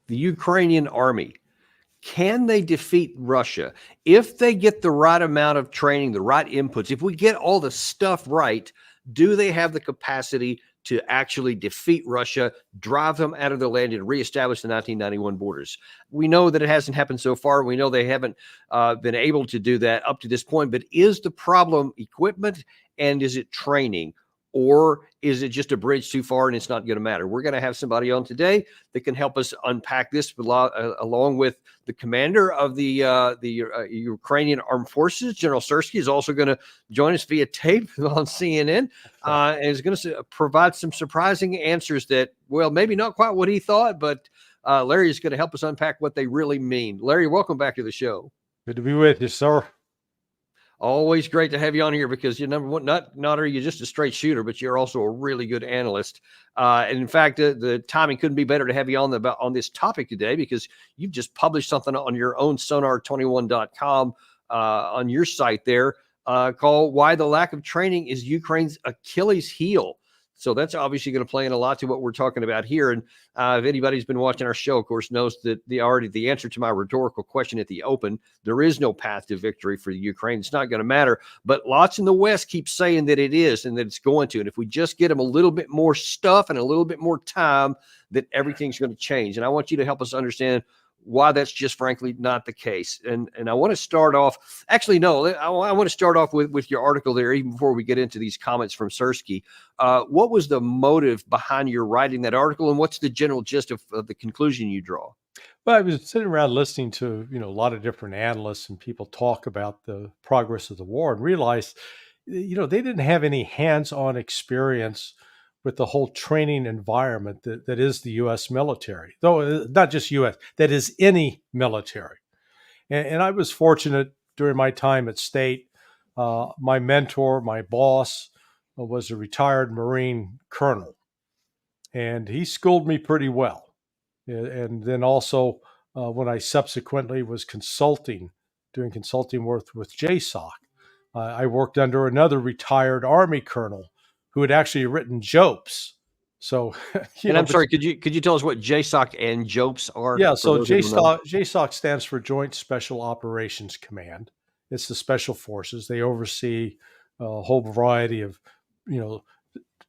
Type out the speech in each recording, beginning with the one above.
the Ukrainian army, can they defeat Russia? If they get the right amount of training, the right inputs, if we get all the stuff right, do they have the capacity to actually defeat Russia, drive them out of the land, and reestablish the 1991 borders? We know that it hasn't happened so far. We know they haven't been able to do that up to this point. But is the problem equipment, and is it training? Or is it just a bridge too far and it's not going to matter? We're going to have somebody on today that can help us unpack this along with the commander of the Ukrainian Armed Forces. General Syrskyi is also going to join us via tape on CNN and is going to provide some surprising answers that, well, maybe not quite what he thought, but Larry is going to help us unpack what they really mean. Larry, welcome back to the show. Good to be with you, sir. Always great to have you on here because you're number one. Not are you just a straight shooter, but you're also a really good analyst. And in fact, the timing couldn't be better to have you on this topic today because you've just published something on your own sonar21.com on your site there called "Why the Lack of Training is Ukraine's Achilles Heel." So that's obviously going to play in a lot to what we're talking about here. And if anybody's been watching our show, of course, knows that the answer to my rhetorical question at the open, there is no path to victory for the Ukraine. It's not going to matter. But lots in the West keep saying that it is and that it's going to. And if we just get them a little bit more stuff and a little bit more time, that everything's going to change. And I want you to help us understand why that's just frankly not the case. And I want to start off, actually, no, I want to start off with your article there, even before we get into these comments from Syrskyi. What was the motive behind your writing that article, and what's the general gist of the conclusion you draw? Well, I was sitting around listening to, a lot of different analysts and people talk about the progress of the war and realized, they didn't have any hands-on experience with the whole training environment that is the U.S. military, though not just U.S., that is any military. And I was fortunate during my time at State. My mentor, my boss, was a retired Marine colonel, and he schooled me pretty well. And then also when I subsequently was doing consulting work with JSOC, I worked under another retired Army colonel who had actually written JOPES. So, I'm sorry, could you tell us what JSOC and JOPES are? Yeah, so JSOC stands for Joint Special Operations Command. It's the special forces. They oversee a whole variety of,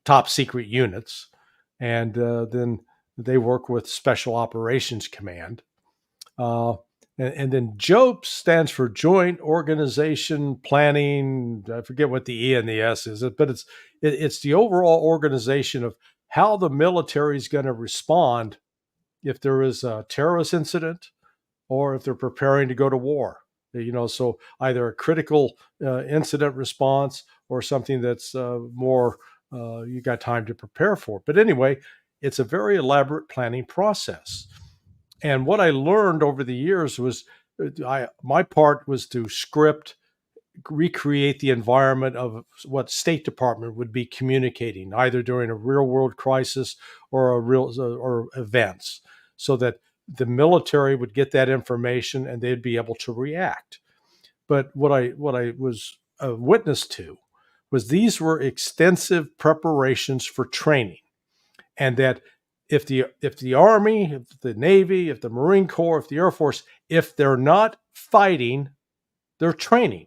top secret units, and then they work with Special Operations Command. And then JOPES stands for Joint Organization Planning. I forget what the E and the S is, but it's the overall organization of how the military is going to respond if there is a terrorist incident or if they're preparing to go to war. So either a critical incident response or something that's more you got time to prepare for. But anyway, it's a very elaborate planning process. And what I learned over the years was my part was to recreate the environment of what State Department would be communicating, either during a real world crisis or events, so that the military would get that information and they'd be able to react. But what I was a witness to was these were extensive preparations for training, and that if the Army, if the Navy, if the Marine Corps, if the Air Force, if they're not fighting, they're training.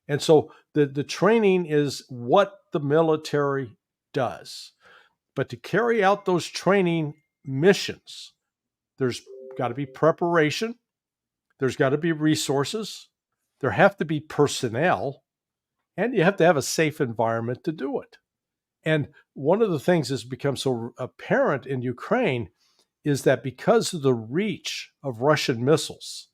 And so the training is what the military does. But to carry out those training missions, there's got to be preparation, there's got to be resources, there have to be personnel, and you have to have a safe environment to do it. And one of the things that's become so apparent in Ukraine is that because of the reach of Russian missiles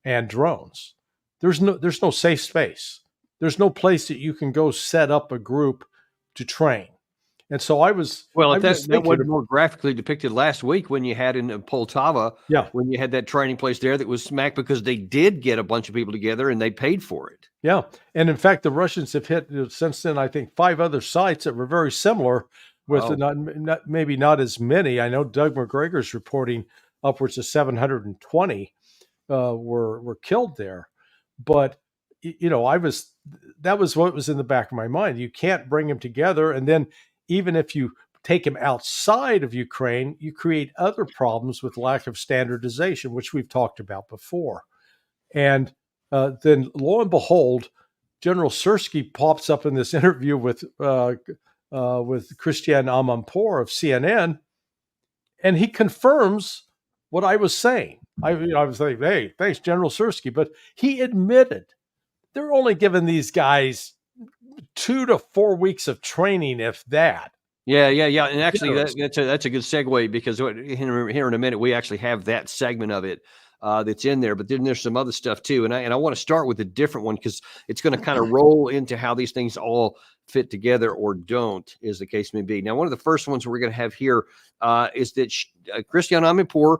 and drones, there's no safe space. There's no place that you can go set up a group to train. And so that was more graphically depicted last week when you had in Poltava, when you had that training place there that was smacked because they did get a bunch of people together and they paid for it. Yeah. And in fact, the Russians have hit since then, I think, 5 other sites that were very similar with maybe not as many. I know Doug McGregor's reporting upwards of 720 were killed there. But, that was what was in the back of my mind. You can't bring them together. And then even if you take him outside of Ukraine, you create other problems with lack of standardization, which we've talked about before. And then lo and behold, General Sersky pops up in this interview with Christiane Amanpour of CNN, and he confirms what I was saying. I was like, hey, thanks, General Sersky. But he admitted they're only giving these guys 2 to 4 weeks of training, if that. Yeah. And actually, that's a good segue, because here in a minute, we actually have that segment of it that's in there. But then there's some other stuff too, and I want to start with a different one, because it's going to kind of roll into how these things all fit together or don't, as the case may be. Now, one of the first ones we're going to have here is that Christiane Amanpour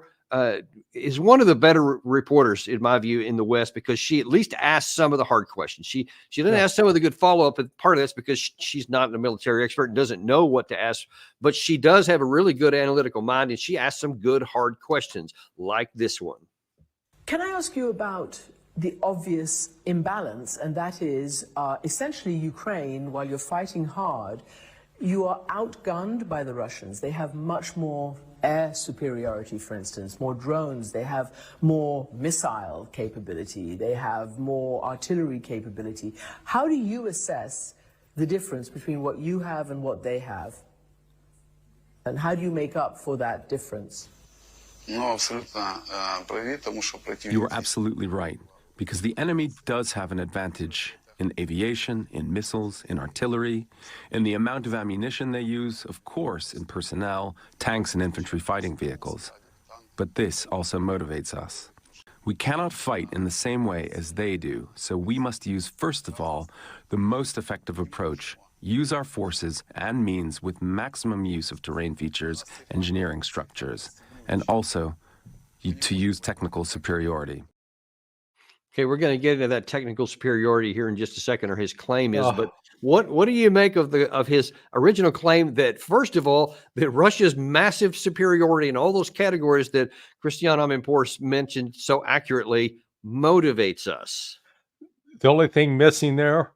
is one of the better reporters, in my view, in the West, because she at least asks some of the hard questions. She didn't ask some of the good follow-up, and part of that's because she's not a military expert and doesn't know what to ask, but she does have a really good analytical mind, and she asks some good hard questions like this one. Can I ask you about the obvious imbalance, and that is essentially Ukraine, while you're fighting hard, you are outgunned by the Russians. They have much more air superiority, for instance, more drones. They have more missile capability. They have more artillery capability. How do you assess the difference between what you have and what they have? And how do you make up for that difference? You are absolutely right, because the enemy does have an advantage in aviation, in missiles, in artillery, in the amount of ammunition they use, of course, in personnel, tanks and infantry fighting vehicles. But this also motivates us. We cannot fight in the same way as they do, so we must use, first of all, the most effective approach, use our forces and means with maximum use of terrain features, engineering structures, and also to use technical superiority. Okay, we're going to get into that technical superiority here in just a second, or his claim is. But what do you make of his original claim that, first of all, that Russia's massive superiority in all those categories that Christiane Amanpour mentioned so accurately motivates us? The only thing missing there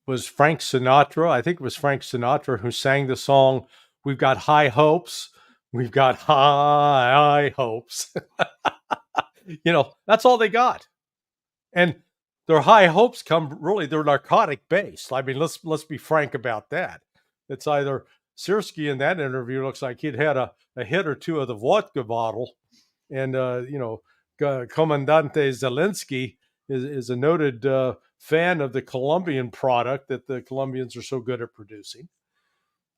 was Frank Sinatra. I think it was Frank Sinatra who sang the song, "We've got high hopes. We've got high hopes." That's all they got. And their high hopes they're narcotic based. I mean, let's be frank about that. It's either Sersky in that interview looks like he'd had a hit or two of the vodka bottle, and Commandante Zelensky is a noted fan of the Colombian product that the Colombians are so good at producing.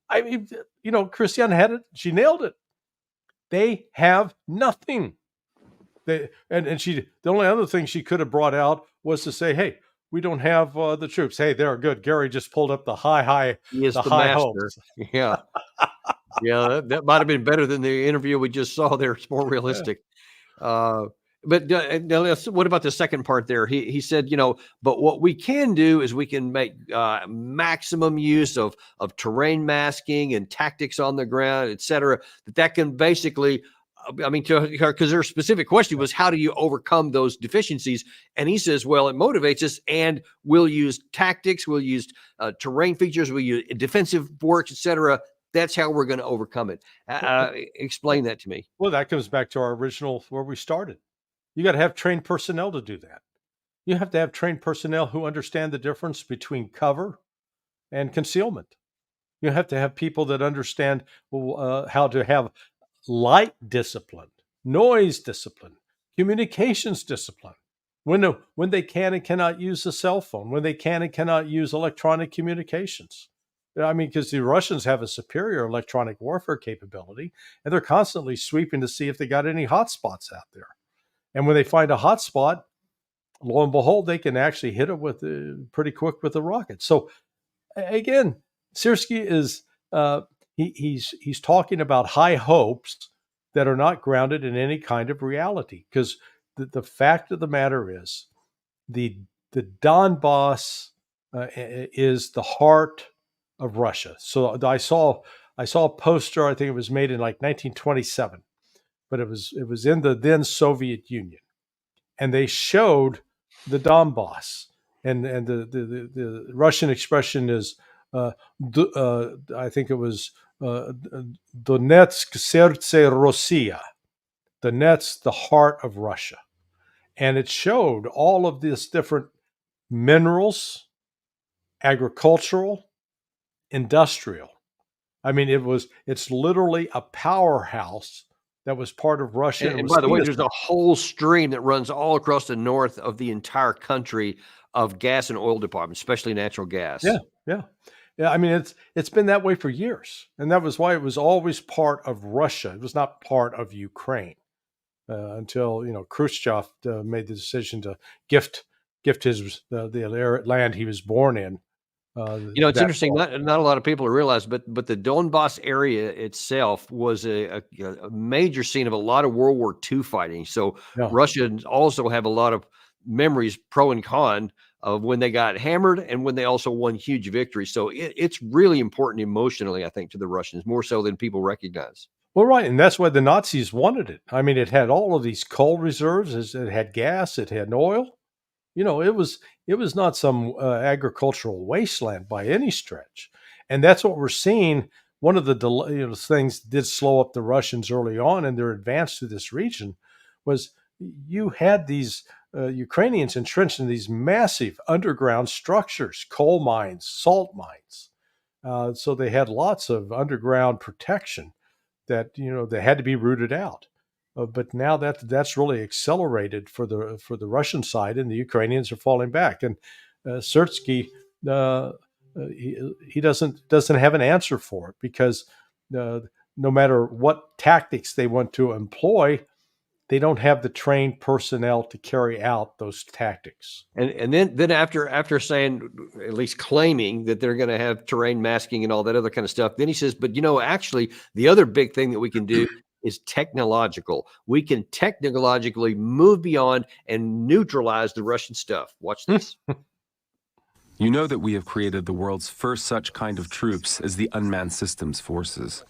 I mean, Christiane had it. She nailed it. They have nothing. The only other thing she could have brought out was to say, "Hey, we don't have the troops." Hey, they're good. Gary just pulled up the high hopes. Yeah, yeah, that might have been better than the interview we just saw there. It's more realistic. Yeah. But what about the second part there? He said, but what we can do is we can make maximum use of terrain masking and tactics on the ground, et cetera. That can basically, because their specific question was, how do you overcome those deficiencies? And he says, well, it motivates us, and we'll use tactics, we'll use terrain features, we'll use defensive work, et cetera. That's how we're going to overcome it. Explain that to me. Well, that comes back to our original, where we started. You got to have trained personnel to do that. You have to have trained personnel who understand the difference between cover and concealment. You have to have people that understand how to have light discipline, noise discipline, communications discipline, when they can and cannot use a cell phone, when they can and cannot use electronic communications. I mean, because the Russians have a superior electronic warfare capability, and they're constantly sweeping to see if they got any hotspots out there. And when they find a hotspot, lo and behold, they can actually hit it with pretty quick with a rocket. So again, Sersky is he's talking about high hopes that are not grounded in any kind of reality. Because the fact of the matter is, the Donbass is the heart of Russia. So I saw a poster. I think it was made in like 1927, but it was in the then Soviet Union, and they showed the Donbass, and the Russian expression is I think it was Donetsk Serce Rossiya, Donetsk, the heart of Russia. And it showed all of these different minerals, agricultural, industrial. I mean, it's literally a powerhouse that was part of Russia. And It was by the seen way, as there's a whole stream that runs all across the north of the entire country of gas and oil departments, especially natural gas. yeah. Yeah, I mean it's been that way for years, and that was why it was always part of Russia. It was not part of Ukraine until Khrushchev made the decision to gift his the land he was born in. It's That interesting. Not a lot of people realize, but the Donbass area itself was a major scene of a lot of World War II fighting. So yeah. Russians also have a lot of memories, pro and con, of when they got hammered and when they also won huge victories. So it's really important emotionally, I think, to the Russians, more so than people recognize. Well, right, and that's why the Nazis wanted it. I mean, it had all of these coal reserves. It had gas. It had oil. It was not some agricultural wasteland by any stretch, and that's what we're seeing. One of the things that did slow up the Russians early on in their advance to this region was you had these Ukrainians entrenched in these massive underground structures, coal mines, salt mines. So they had lots of underground protection that they had to be rooted out. But now that's really accelerated for the Russian side, and the Ukrainians are falling back. And Sersky, he doesn't have an answer for it because no matter what tactics they want to employ, they don't have the trained personnel to carry out those tactics. And then after saying, at least claiming, that they're going to have terrain masking and all that other kind of stuff, then he says, but actually the other big thing that we can do is technological. We can technologically move beyond and neutralize the Russian stuff. Watch this. You know that we have created the world's first such kind of troops as the Unmanned Systems Forces.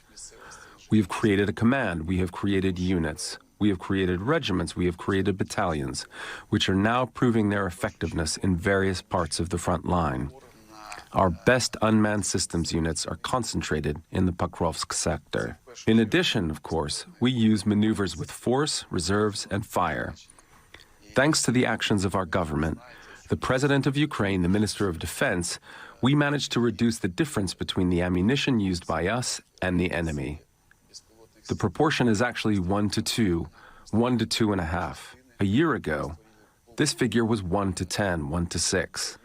We have created a command, we have created units, we have created regiments, we have created battalions, which are now proving their effectiveness in various parts of the front line. Our best unmanned systems units are concentrated in the Pokrovsk sector. In addition, of course, we use maneuvers with force, reserves, and fire. Thanks to the actions of our government, the President of Ukraine, the Minister of Defense, we managed to reduce the difference between the ammunition used by us and the enemy. The proportion is actually 1 to 2, 1 to 2.5. A year ago, this figure was 1 to 10, 1 to 6.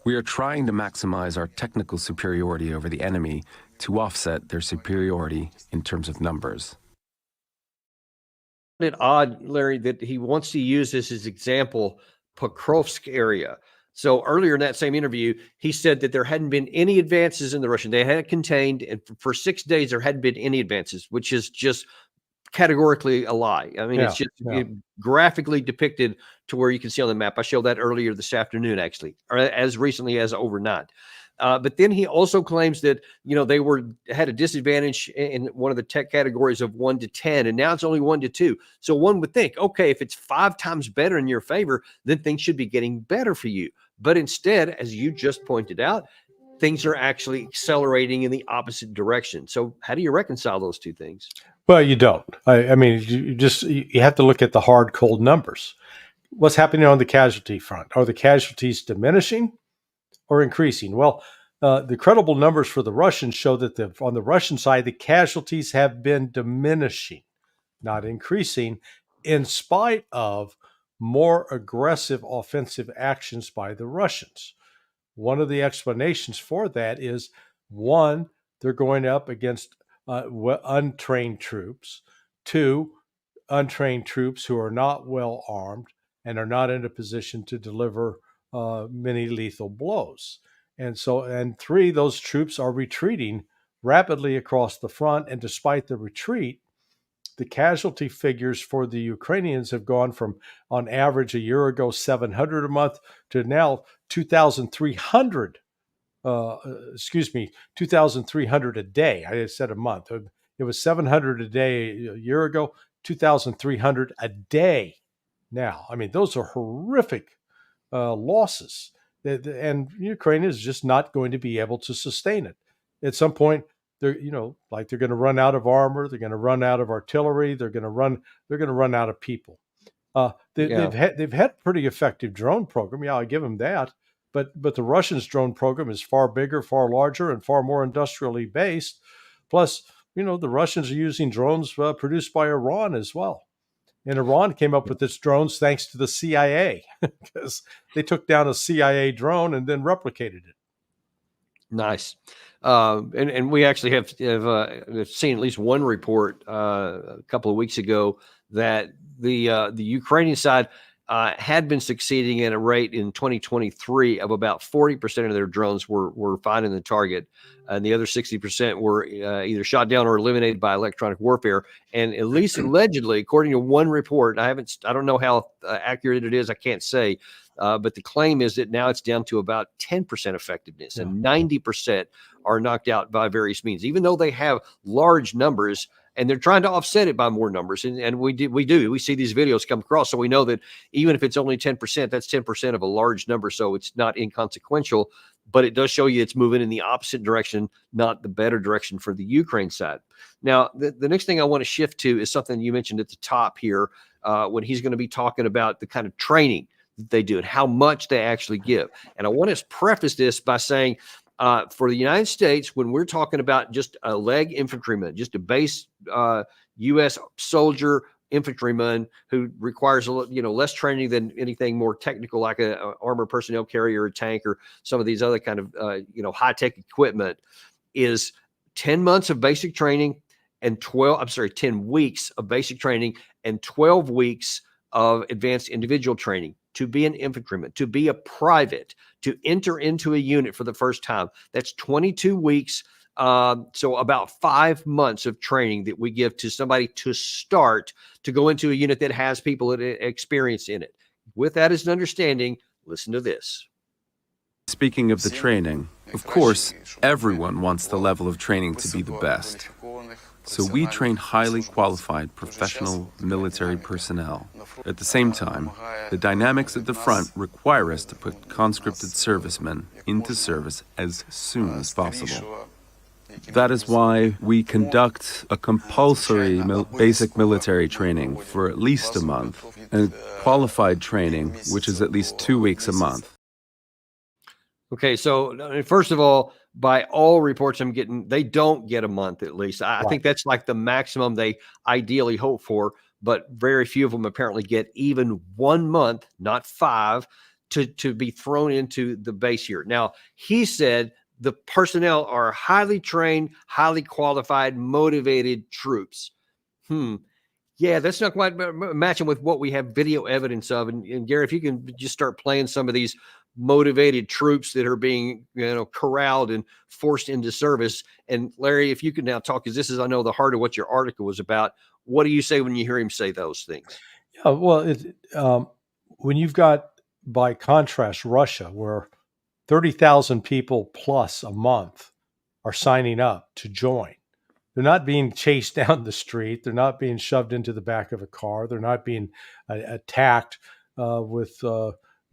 We are trying to maximize our technical superiority over the enemy to offset their superiority in terms of numbers. Isn't it odd, Larry, that he wants to use this as example, Pokrovsk area? So earlier in that same interview, he said that there hadn't been any advances in the Russian. They had it contained, and for 6 days there hadn't been any advances, which is just categorically a lie. I mean, it's just graphically depicted to where you can see on the map. I showed that earlier this afternoon, actually, or as recently as overnight. But then he also claims that they had a disadvantage in one of the tech categories of 1 to 10, and now it's only 1 to 2. So one would think, okay, if it's 5 times better in your favor, then things should be getting better for you. But instead, as you just pointed out, things are actually accelerating in the opposite direction. So how do you reconcile those two things? Well, you don't. I mean, you have to look at the hard, cold numbers. What's happening on the casualty front? Are the casualties diminishing or increasing? Well, the credible numbers for the Russians show that on the Russian side, the casualties have been diminishing, not increasing, in spite of more aggressive offensive actions by the Russians. One of the explanations for that is, one, they're going up against untrained troops. 2, untrained troops who are not well armed and are not in a position to deliver many lethal blows. And 3, those troops are retreating rapidly across the front. And despite the retreat, the casualty figures for the Ukrainians have gone from, on average, a year ago, 700 a month to now 2,300. 2,300 a day. I said a month. It was 700 a day a year ago, 2,300 a day now. I mean, those are horrific losses. And Ukraine is just not going to be able to sustain it. At some point, they're, like they're going to run out of armor, they're going to run out of artillery, they're going to run out of people. Yeah. They've had pretty effective drone program. Yeah, I give them that. But the Russians' drone program is far bigger, far larger, and far more industrially based. Plus, the Russians are using drones produced by Iran as well. And Iran came up with its drones thanks to the CIA because they took down a CIA drone and then replicated it. Nice. And we actually have seen at least one report a couple of weeks ago that the Ukrainian side had been succeeding at a rate in 2023 of about 40% of their drones were finding the target, and the other 60% were either shot down or eliminated by electronic warfare. And at least allegedly, according to one report, I don't know how accurate it is, I can't say, but the claim is that now it's down to about 10% effectiveness, and 90% are knocked out by various means, even though they have large numbers. And they're trying to offset it by more numbers. And we see these videos come across. So we know that even if it's only 10%, that's 10% of a large number. So it's not inconsequential, but it does show you it's moving in the opposite direction, not the better direction for the Ukraine side. Now, the next thing I want to shift to is something you mentioned at the top here when he's going to be talking about the kind of training that they do and how much they actually give. And I want to preface this by saying, for the United States, when we're talking about just a leg infantryman, just a base U.S. soldier infantryman who requires less training than anything more technical, like a armored personnel carrier, or a tank, or some of these other kind of high tech equipment, is 10 months of basic training and 10 weeks of basic training and 12 weeks of advanced individual training to be an infantryman, to be a private, to enter into a unit for the first time. That's 22 weeks. So about 5 months of training that we give to somebody to start to go into a unit that has people that experience in it. With that as an understanding, listen to this. Speaking of the training, of course, everyone wants the level of training to be the best. So we train highly qualified professional military personnel. At the same time, the dynamics at the front require us to put conscripted servicemen into service as soon as possible. That is why we conduct a compulsory basic military training for at least a month, and qualified training, which is at least 2 weeks a month. Okay, so first of all, by all reports I'm getting, they don't get a month at least. I think that's like the maximum they ideally hope for, but very few of them apparently get even 1 month, not 5, to be thrown into the base here. Now, he said the personnel are highly trained, highly qualified, motivated troops. Yeah, that's not quite matching with what we have video evidence of. And Gary, if you can just start playing some of these motivated troops that are being, corralled and forced into service. And Larry, if you could now talk, because this is, I know, the heart of what your article was about. What do you say when you hear him say those things? Yeah, well, when you've got, by contrast, Russia, where 30,000 people plus a month are signing up to join. They're not being chased down the street. They're not being shoved into the back of a car. They're not being attacked with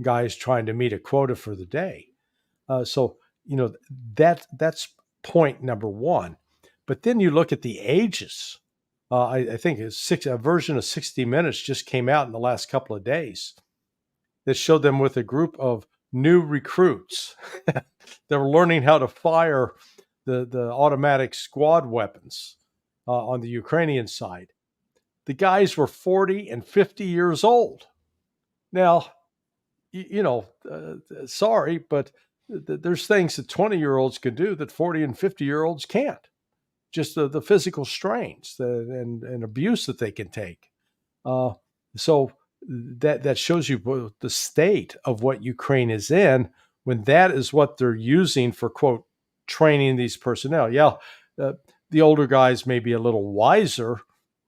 guys trying to meet a quota for the day. So that's point number one. But then you look at the ages. I think a version of 60 Minutes just came out in the last couple of days that showed them with a group of new recruits that were learning how to fire the automatic squad weapons on the Ukrainian side. The guys were 40 and 50 years old. Now, sorry, but there's things that 20-year-olds can do that 40 and 50-year-olds can't. Just the physical strains and abuse that they can take. So that shows you the state of what Ukraine is in when that is what they're using for, quote, training these personnel. Yeah, the older guys may be a little wiser,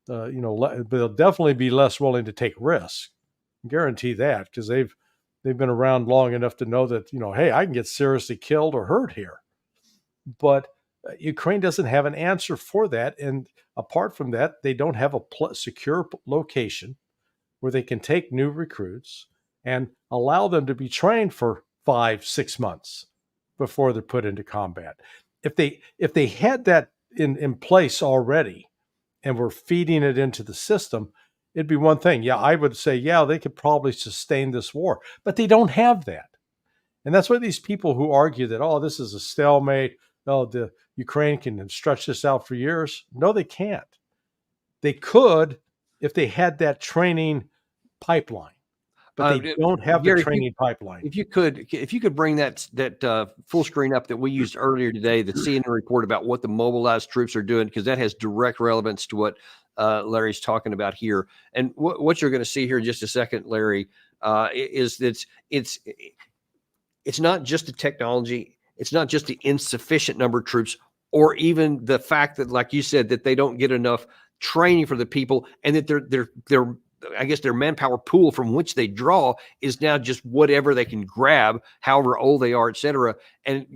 but they'll definitely be less willing to take risks. I guarantee that, because they've been around long enough to know that, hey, I can get seriously killed or hurt here. But Ukraine doesn't have an answer for that. And apart from that, they don't have a secure location where they can take new recruits and allow them to be trained for 5-6 months before they're put into combat. If they had that in place already, and we're feeding it into the system, it'd be one thing. Yeah, I would say, yeah, they could probably sustain this war, but they don't have that. And that's why these people who argue that, oh, this is a stalemate, oh, the Ukraine can stretch this out for years. No, they can't. They could if they had that training pipeline, but they don't have the Gary, training pipeline. if you could bring that full screen up that we used earlier today, the CNN report about what the mobilized troops are doing, because that has direct relevance to what Larry's talking about here. And what you're going to see here in just a second, Larry, is that it's not just the technology, it's not just the insufficient number of troops, or even the fact that, like you said, that they don't get enough training for the people, and that they're I guess their manpower pool from which they draw is now just whatever they can grab, however old they are, et cetera. And,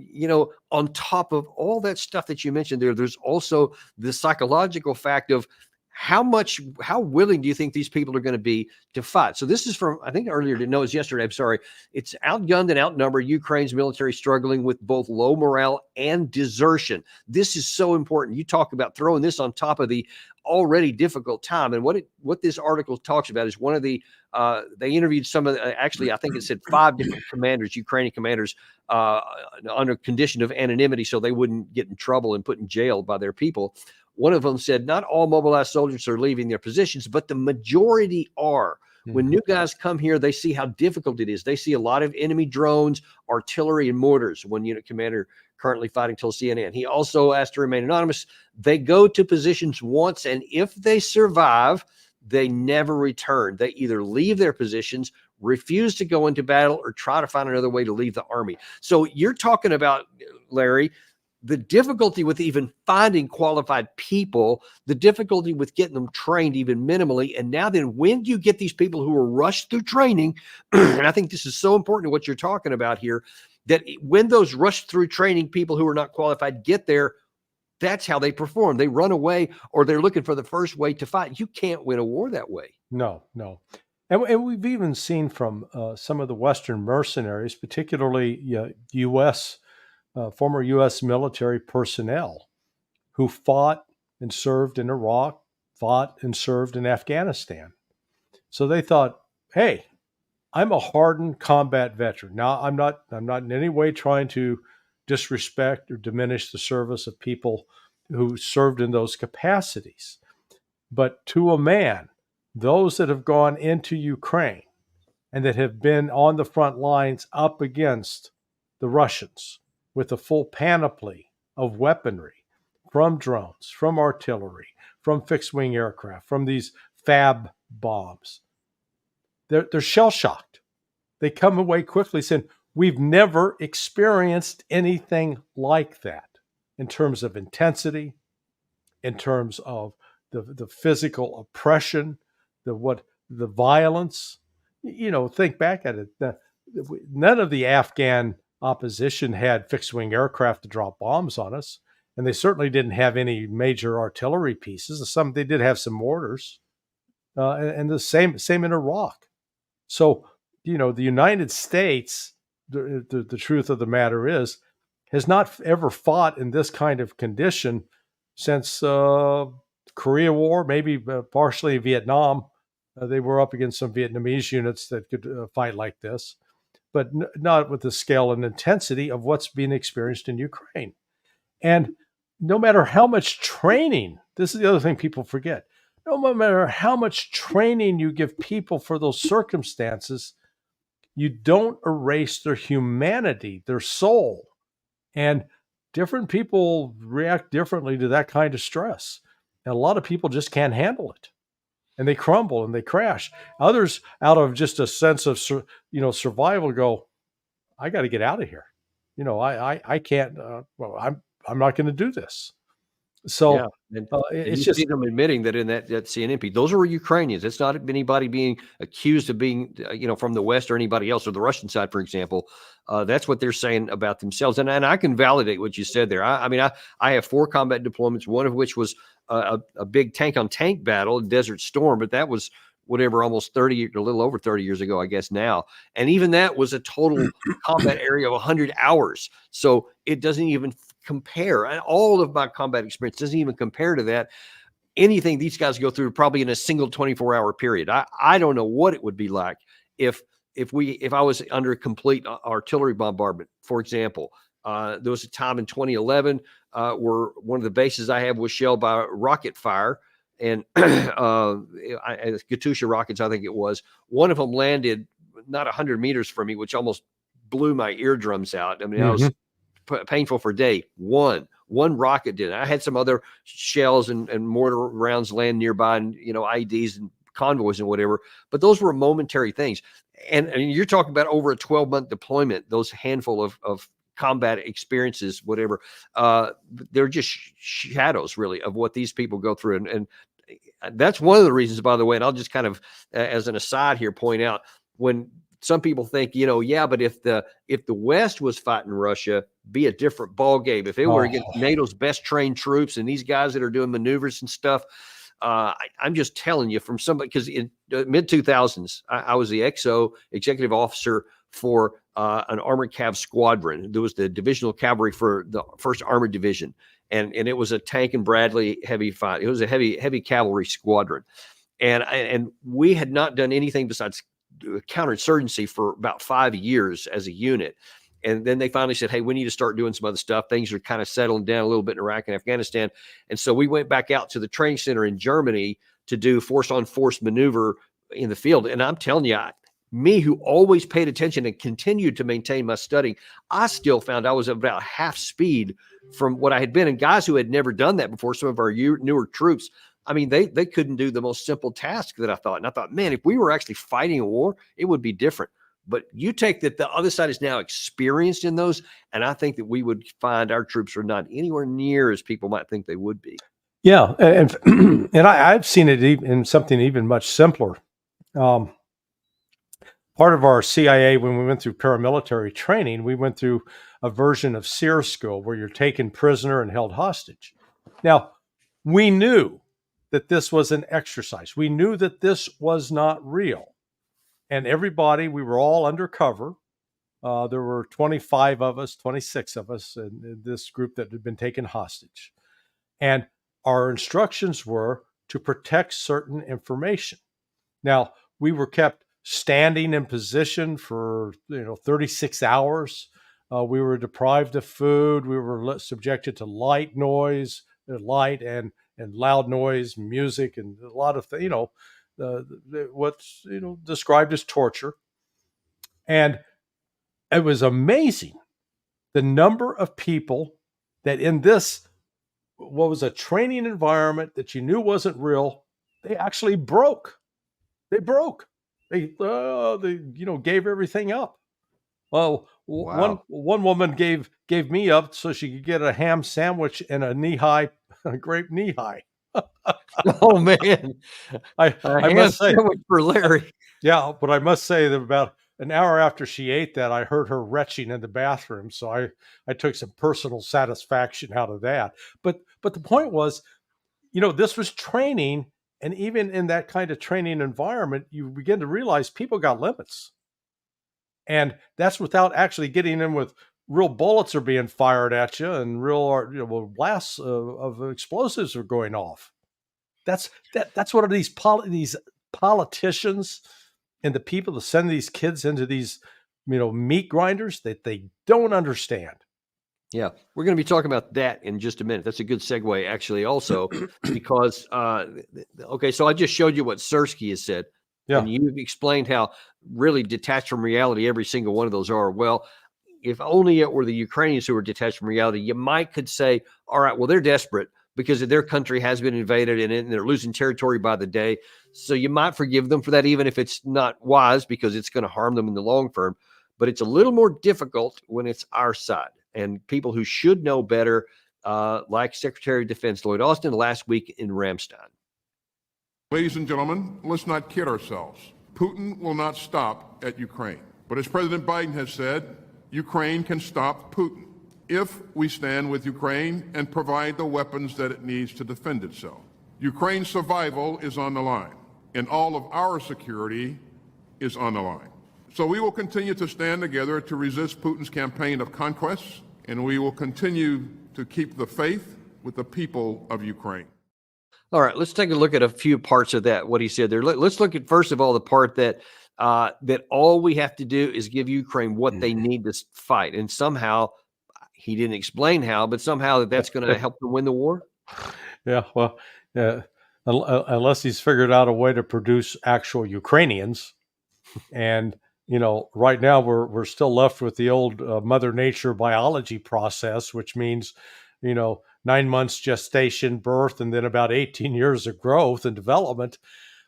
on top of all that stuff that you mentioned there's also the psychological fact of how willing do you think these people are going to be to fight? So this is from, I think earlier, no, it was yesterday. I'm sorry. It's outgunned and outnumbered. Ukraine's military struggling with both low morale and desertion. This is so important. You talk about throwing this on top of the already difficult time. And what this article talks about is one of the, they interviewed some of the, actually, I think it said 5 different commanders, Ukrainian commanders, under condition of anonymity, so they wouldn't get in trouble and put in jail by their people. One of them said, not all mobilized soldiers are leaving their positions, but the majority are. When new guys come here, they see how difficult it is. They see a lot of enemy drones, artillery, and mortars. One unit commander currently fighting till CNN. He also asked to remain anonymous. They go to positions once, and if they survive, they never return. They either leave their positions, refuse to go into battle, or try to find another way to leave the army. So you're talking about, Larry, the difficulty with even finding qualified people, the difficulty with getting them trained even minimally. And now then, when do you get these people who are rushed through training? And I think this is so important to what you're talking about here, that when those rushed through training people who are not qualified get there, that's how they perform. They run away, or they're looking for the first way to fight. You can't win a war that way. No. And we've even seen from some of the Western mercenaries, particularly former U.S. military personnel who fought and served in Iraq, fought and served in Afghanistan. So they thought, hey, I'm a hardened combat veteran. Now, I'm not in any way trying to disrespect or diminish the service of people who served in those capacities. But to a man, those that have gone into Ukraine and that have been on the front lines up against the Russians with a full panoply of weaponry, from drones, from artillery, from fixed-wing aircraft, from these fab bombs, they're shell-shocked. They come away quickly saying, we've never experienced anything like that in terms of intensity, in terms of the physical oppression, the violence. Think back at it. None of the Afghan opposition had fixed-wing aircraft to drop bombs on us, and they certainly didn't have any major artillery pieces. They did have some mortars, and the same in Iraq. So, the United States, the truth of the matter is, has not ever fought in this kind of condition since Korea War, maybe partially Vietnam. They were up against some Vietnamese units that could fight like this, but not with the scale and intensity of what's being experienced in Ukraine. And no matter how much training, this is the other thing people forget, no matter how much training you give people for those circumstances, you don't erase their humanity, their soul. And different people react differently to that kind of stress. And a lot of people just can't handle it. And they crumble and they crash. Others, out of just a sense of survival, go, I got to get out of here. I can't. I'm not going to do this. So and it's you just see them admitting that in that CNN piece, those are Ukrainians. It's not anybody being accused of being, from the West or anybody else, or the Russian side, for example. That's what they're saying about themselves. And I can validate what you said there. I have 4 combat deployments, one of which was a big tank-on-tank battle, a Desert Storm, but that was whatever, almost 30, a little over 30 years ago, I guess now. And even that was a total combat area of 100 hours. So it doesn't even compare. And all of my combat experience doesn't even compare to that. Anything these guys go through probably in a single 24-hour period. I don't know what it would be like if I was under complete artillery bombardment, for example. There was a time in 2011 where one of the bases I have was shelled by rocket fire, and Katusha rockets, I think it was. One of them landed not 100 meters from me, which almost blew my eardrums out. I mean, I was painful for a day. One rocket did. I had some other shells and mortar rounds land nearby, and IEDs and convoys and whatever. But those were momentary things. And you're talking about over a 12-month deployment. Those handful of combat experiences, whatever, they're just shadows, really, of what these people go through. And that's one of the reasons, by the way. And I'll just kind of, as an aside here, point out when some people think, yeah, but if the West was fighting Russia, be a different ball game. If it were against NATO's best trained troops and these guys that are doing maneuvers and stuff, I'm just telling you from somebody, because in mid 2000s, I was the XO executive officer for an armored cav squadron. There was the divisional cavalry for the 1st Armored Division, and it was a tank and Bradley heavy fight. It was a heavy cavalry squadron, and we had not done anything besides counterinsurgency for about 5 years as a unit. And then they finally said, hey, we need to start doing some other stuff. Things are kind of settling down a little bit in Iraq and Afghanistan. And so we went back out to the training center in Germany to do force-on-force maneuver in the field. And I'm telling you, me, who always paid attention and continued to maintain my studying, I still found I was about half speed from what I had been. And guys who had never done that before, some of our newer troops, I mean, they couldn't do the most simple task that I thought. And I thought, man, if we were actually fighting a war, it would be different. But you take that the other side is now experienced in those, and I think that we would find our troops are not anywhere near as people might think they would be. Yeah, and I've seen it in something even much simpler. Part of our CIA, when we went through paramilitary training, we went through a version of SEER school where you're taken prisoner and held hostage. Now, we knew that this was an exercise. We knew that this was not real. And everybody, we were all undercover. There were 25 of us, 26 of us in this group that had been taken hostage. And our instructions were to protect certain information. Now, we were kept standing in position for 36 hours. We were deprived of food. We were subjected to light and loud noise, music, and a lot of things, what's described as torture. And it was amazing the number of people that in this, what was a training environment that you knew wasn't real, they actually broke. They gave everything up. Well, wow. One woman gave me up so she could get a ham sandwich and a grape knee high. Oh man, I must say for Larry. Yeah, but I must say that about an hour after she ate that, I heard her retching in the bathroom. So I took some personal satisfaction out of that. But the point was, this was training, and even in that kind of training environment, you begin to realize people got limits, and that's without actually getting in with real bullets are being fired at you and real blasts of explosives are going off. That's what are these politicians and the people that send these kids into these meat grinders that they don't understand. Yeah, we're going to be talking about that in just a minute. That's a good segue, actually, also, because okay, so I just showed you what Sersky has said, and you've explained how really detached from reality every single one of those are. Well, if only it were the Ukrainians who were detached from reality, you could say, all right, well, they're desperate because their country has been invaded and they're losing territory by the day. So you might forgive them for that, even if it's not wise, because it's going to harm them in the long term. But it's a little more difficult when it's our side. And people who should know better, like Secretary of Defense Lloyd Austin last week in Ramstein. Ladies and gentlemen, let's not kid ourselves. Putin will not stop at Ukraine. But as President Biden has said, Ukraine can stop Putin if we stand with Ukraine and provide the weapons that it needs to defend itself. Ukraine's survival is on the line, and all of our security is on the line. So we will continue to stand together to resist Putin's campaign of conquest, and we will continue to keep the faith with the people of Ukraine. All right, let's take a look at a few parts of that. What he said there. Let's look at first of all the part that that all we have to do is give Ukraine what they need to fight, and somehow he didn't explain how, but somehow that's going to help them win the war. Yeah, well, unless he's figured out a way to produce actual Ukrainians, and right now we're still left with the old Mother Nature biology process, which means 9 months gestation, birth, and then about 18 years of growth and development.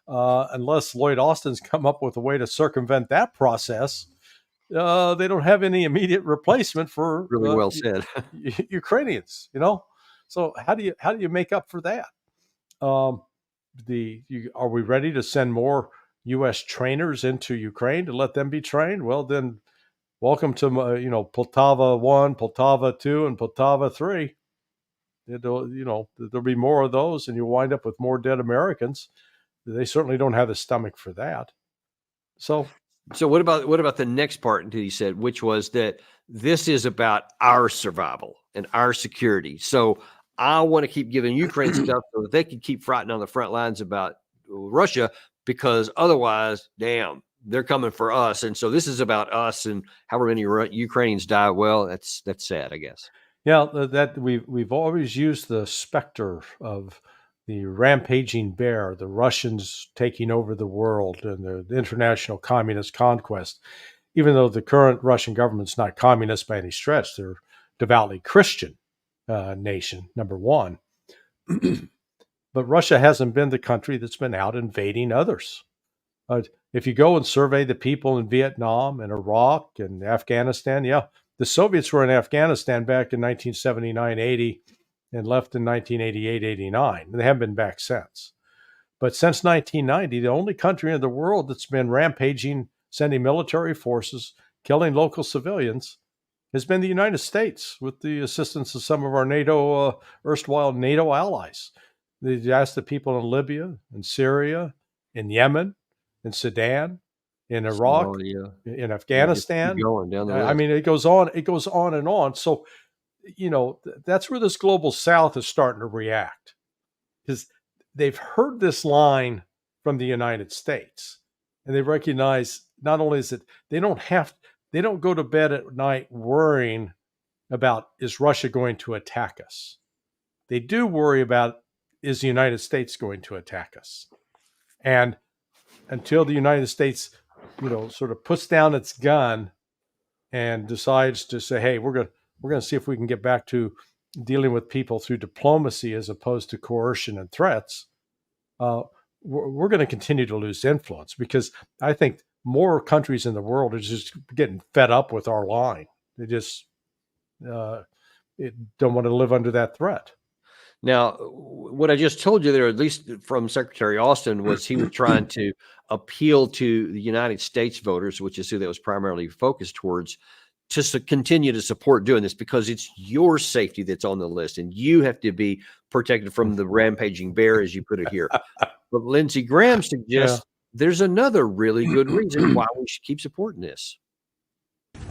Unless Lloyd Austin's come up with a way to circumvent that process, they don't have any immediate replacement for Really well said. Ukrainians. So how do you make up for that? Are we ready to send more U.S. trainers into Ukraine to let them be trained? Well, then welcome to Poltava 1, Poltava 2, and Poltava 3. There'll be more of those, and you'll wind up with more dead Americans. They certainly don't have the stomach for that. So what about the next part that he said, which was that this is about our survival and our security. So I want to keep giving Ukraine stuff so that they can keep fighting on the front lines about Russia, because otherwise, damn, they're coming for us. And so this is about us, and however many Ukrainians die. Well, that's sad, I guess. Yeah, that we've always used the specter of the rampaging bear, the Russians taking over the world, and the international communist conquest. Even though the current Russian government's not communist by any stretch, they're devoutly Christian nation, number one. But Russia hasn't been the country that's been out invading others. If you go and survey the people in Vietnam and Iraq and Afghanistan, yeah, the Soviets were in Afghanistan back in 1979-80 and left in 1988-89. They haven't been back since. But since 1990, the only country in the world that's been rampaging, sending military forces, killing local civilians, has been the United States, with the assistance of some of our erstwhile NATO allies. They asked the people in Libya, in Syria, in Yemen, in Sudan, in Iraq, in Afghanistan. Going down the list. I mean, it goes on and on. So, that's where this global South is starting to react, because they've heard this line from the United States, and they recognize not only is it they don't go to bed at night worrying about, is Russia going to attack us? They do worry about, is the United States going to attack us? And until the United States, sort of puts down its gun and decides to say, hey, we're going to see if we can get back to dealing with people through diplomacy as opposed to coercion and threats, we're going to continue to lose influence, because I think more countries in the world are just getting fed up with our line. They just don't want to live under that threat. Now, what I just told you there, at least from Secretary Austin, was he was trying to appeal to the United States voters, which is who that was primarily focused towards, to continue to support doing this, because it's your safety that's on the list, and you have to be protected from the rampaging bear, as you put it here. But Lindsey Graham suggests there's another really good reason why we should keep supporting this.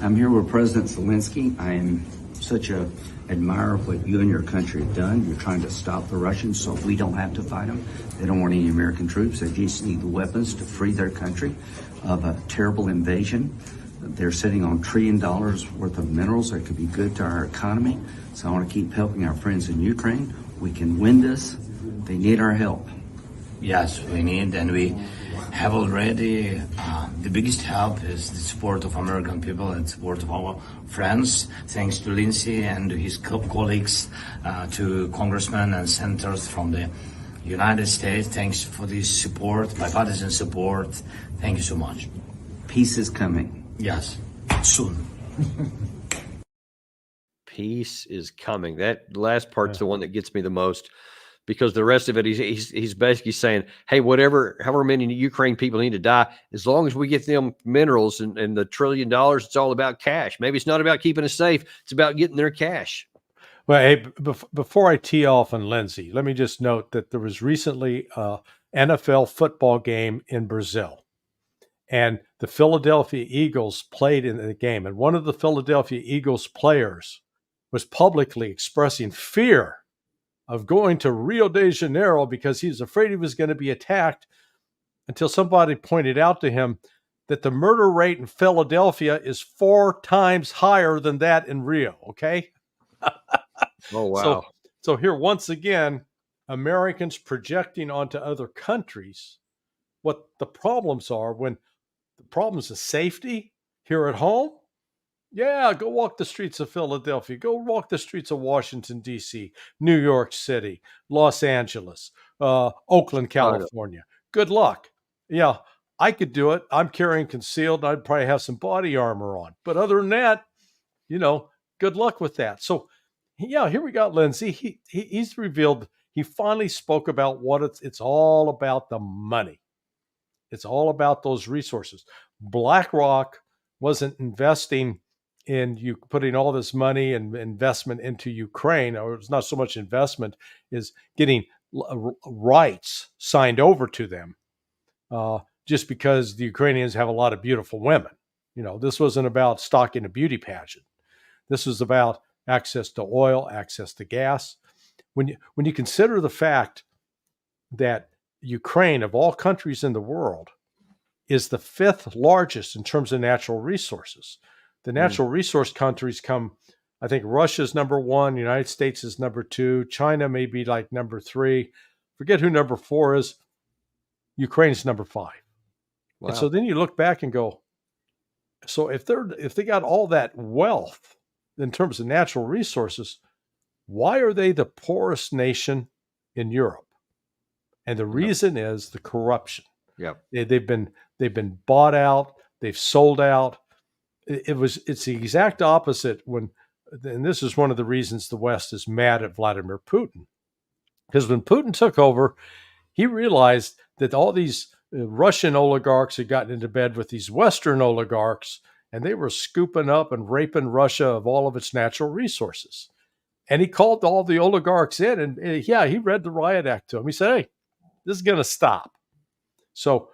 I'm here with President Zelensky. I am such a admirer of what you and your country have done. You're trying to stop the Russians so we don't have to fight them. They don't want any American troops. They just need the weapons to free their country of a terrible invasion. They're sitting on $1 trillion worth of minerals that could be good to our economy. So I want to keep helping our friends in Ukraine. We can win this. They need our help. Yes, we need, and we have already, the biggest help is the support of American people and support of our friends, thanks to Lindsey and his colleagues, to congressmen and senators from the United States. Thanks for this support, bipartisan support. Thank you so much. Peace is coming. Yes, soon. Peace is coming. That last part's the one that gets me the most, because the rest of it, he's basically saying, hey, however many Ukraine people need to die, as long as we get them minerals and the $1 trillion, it's all about cash. Maybe it's not about keeping us safe. It's about getting their cash. Well, hey, before I tee off on Lindsey, let me just note that there was recently an NFL football game in Brazil, and the Philadelphia Eagles played in the game. And one of the Philadelphia Eagles players was publicly expressing fear of going to Rio de Janeiro because he was afraid he was going to be attacked, until somebody pointed out to him that the murder rate in Philadelphia is 4 times higher than that in Rio. Okay. Oh, So, wow. so here, once again, Americans projecting onto other countries what the problems are, when the problems of safety here at home. Yeah, go walk the streets of Philadelphia. Go walk the streets of Washington, D.C., New York City, Los Angeles, Oakland, Chicago. California. Good luck. Yeah, I could do it. I'm carrying concealed. I'd probably have some body armor on. But other than that, good luck with that. So, yeah, here we got Lindsay. He's revealed, he finally spoke about what it's all about, the money. It's all about those resources. BlackRock wasn't investing in you putting all this money and investment into Ukraine, or it's not so much investment, is getting rights signed over to them, just because the Ukrainians have a lot of beautiful women. This wasn't about stocking a beauty pageant. This was about access to oil, access to gas. When you consider the fact that Ukraine, of all countries in the world, is the 5th largest in terms of natural resources. The natural resource countries come, I think Russia's number 1, United States is number 2, China may be like number 3. Forget who number 4 is. Ukraine's number 5. Wow. And so then you look back and go, so if they got all that wealth in terms of natural resources, why are they the poorest nation in Europe? And the reason is the corruption. Yeah. They've been bought out. They've sold out. It's the exact opposite and this is one of the reasons the West is mad at Vladimir Putin. Because when Putin took over, he realized that all these Russian oligarchs had gotten into bed with these Western oligarchs, and they were scooping up and raping Russia of all of its natural resources. And he called all the oligarchs in, and he read the riot act to them. He said, hey, this is going to stop. So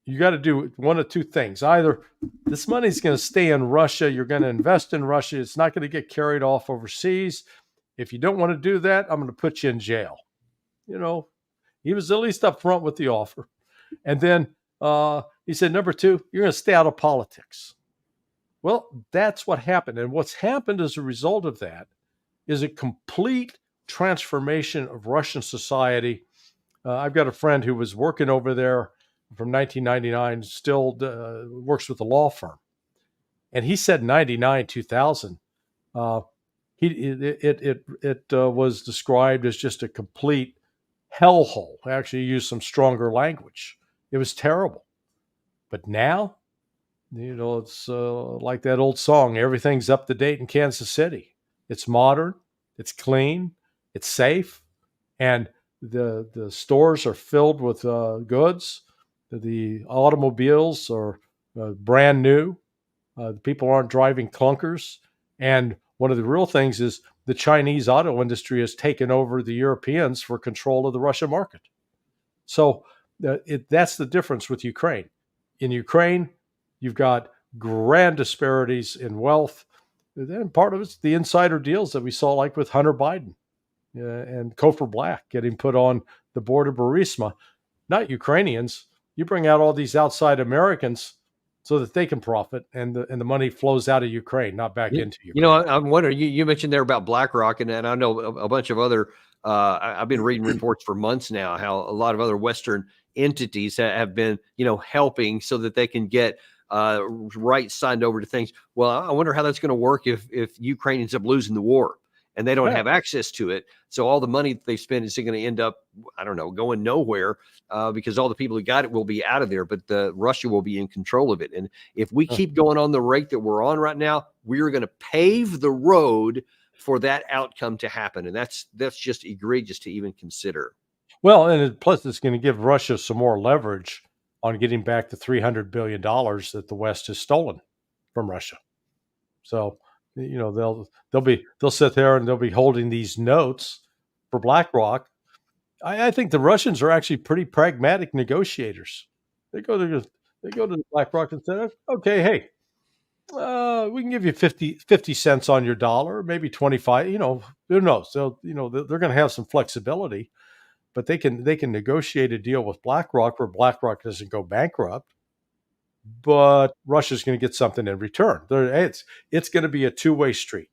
you got to do one of two things. Either this money's going to stay in Russia, you're going to invest in Russia, it's not going to get carried off overseas. If you don't want to do that, I'm going to put you in jail. He was at least upfront with the offer. And then he said, number 2, you're going to stay out of politics. Well, that's what happened. And what's happened as a result of that is a complete transformation of Russian society. I've got a friend who was working over there from 1999, still works with a law firm. And he said 99, 2000, it was described as just a complete hellhole. I actually used some stronger language. It was terrible. But now, it's like that old song, everything's up to date in Kansas City. It's modern, it's clean, it's safe, and the stores are filled with goods. The automobiles are brand new. The people aren't driving clunkers. And one of the real things is the Chinese auto industry has taken over the Europeans for control of the Russian market. So that's the difference with Ukraine. In Ukraine, you've got grand disparities in wealth. And part of it's the insider deals that we saw, like with Hunter Biden and Kofor Black getting put on the board of Burisma. Not Ukrainians. You bring out all these outside Americans so that they can profit, and the money flows out of Ukraine, not back into Ukraine. I'm wondering, you mentioned there about BlackRock, and I know a bunch of other, I've been reading reports for months now, how a lot of other Western entities have been, helping so that they can get rights signed over to things. Well, I wonder how that's going to work if Ukraine ends up losing the war and they don't have access to it. So all the money that they spend is going to end up, I don't know, going nowhere because all the people who got it will be out of there, but Russia will be in control of it. And if we keep going on the rate that we're on right now, we're going to pave the road for that outcome to happen. And that's just egregious to even consider. Well, and plus it's going to give Russia some more leverage on getting back the $300 billion that the West has stolen from Russia. So, they'll sit there and they'll be holding these notes for BlackRock. I think the Russians are actually pretty pragmatic negotiators. They go to BlackRock and say, okay, hey, We can give you 50 cents on your dollar, maybe 25, who knows? They're going to have some flexibility, but they can negotiate a deal with BlackRock where BlackRock doesn't go bankrupt, but Russia's going to get something in return. It's going to be a two-way street.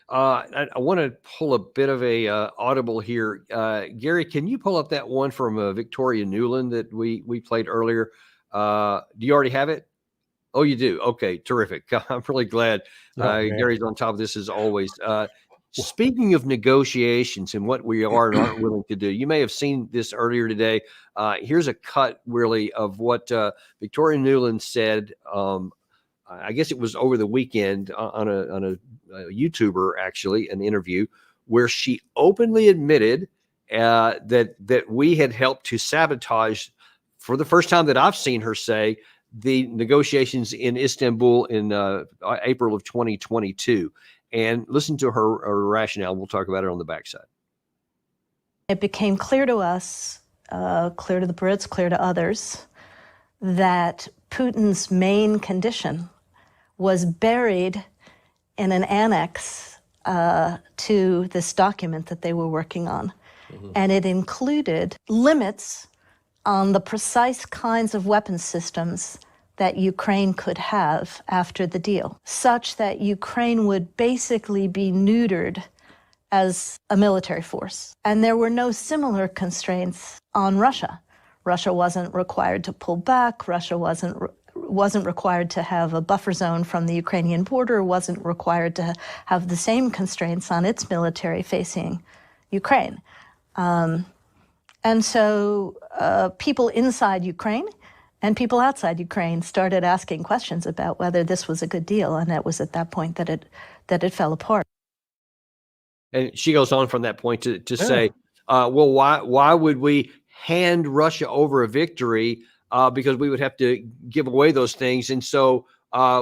I want to pull a bit of a audible here. Gary, can you pull up that one from Victoria Newland that we played earlier? Do you already have it? Oh, you do? Okay, terrific. I'm really glad Gary's on top of this as always. Speaking of negotiations and what we are and aren't willing to do, you may have seen this earlier today. Here's a cut, really, of what Victoria Newland said. I guess it was over the weekend on a YouTuber, actually, an interview where she openly admitted that we had helped to sabotage, for the first time that I've seen her say, the negotiations in Istanbul in April of 2022. And listen to her rationale. We'll talk about it on the backside. It became clear to us, clear to the Brits, clear to others, that Putin's main condition was buried in an annex to this document that they were working on. Mm-hmm. And it included limits on the precise kinds of weapon systems that Ukraine could have after the deal, such that Ukraine would basically be neutered as a military force. And there were no similar constraints on Russia. Russia wasn't required to pull back. Russia wasn't required to have a buffer zone from the Ukrainian border, wasn't required to have the same constraints on its military facing Ukraine. And so people inside Ukraine and people outside Ukraine started asking questions about whether this was a good deal, and it was at that point that it fell apart. And she goes on from that point to say, well, why would we hand Russia over a victory? Because we would have to give away those things. And so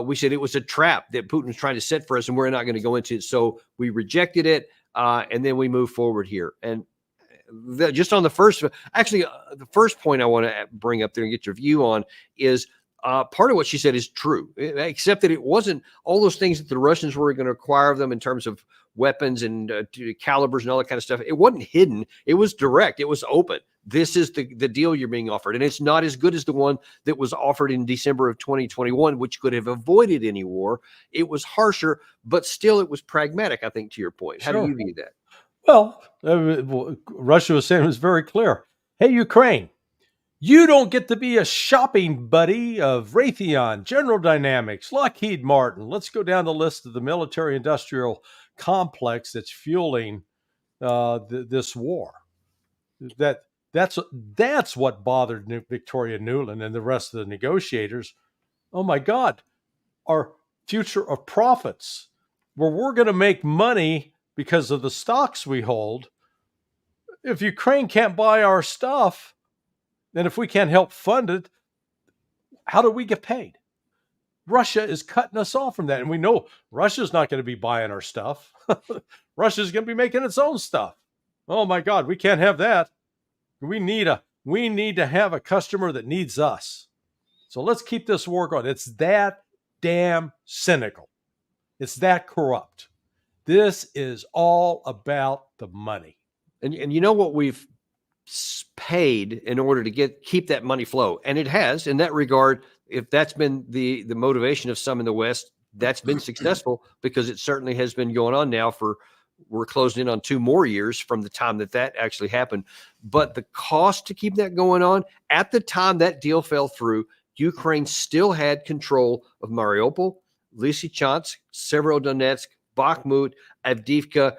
we said it was a trap that Putin was trying to set for us, and we're not going to go into it. So we rejected it, and then we move forward here. And just on the first, actually, the first point I want to bring up there and get your view on is part of what she said is true, except that it wasn't all those things that the Russians were going to acquire of them in terms of weapons and calibers and all that kind of stuff. It wasn't hidden. It was direct. It was open. This is the deal you're being offered. And it's not as good as the one that was offered in December of 2021, which could have avoided any war. It was harsher, but still it was pragmatic, I think, to your point. How do you view that? Well, Russia was saying, it was very clear. Hey, Ukraine, you don't get to be a shopping buddy of Raytheon, General Dynamics, Lockheed Martin. Let's go down the list of the military-industrial complex that's fueling this war. That's what bothered Victoria Nuland and the rest of the negotiators. Oh my God, our future of profits, where we're going to make money because of the stocks we hold. If Ukraine can't buy our stuff, and if we can't help fund it, how do we get paid? Russia is cutting us off from that. And we know Russia's not going to be buying our stuff. Russia's going to be making its own stuff. Oh my God, we can't have that. We need to have a customer that needs us. So let's keep this war going. It's that damn cynical. It's that corrupt. This is all about the money. And you know what we've paid in order to keep that money flow. And it has, in that regard, if that's been the motivation of some in the West, that's been successful, because it certainly has been going on now we're closing in on 2 more years from the time that actually happened. But the cost to keep that going on, at the time that deal fell through, Ukraine still had control of Mariupol, Lysychansk, Severodonetsk, Bakhmut, Avdiivka,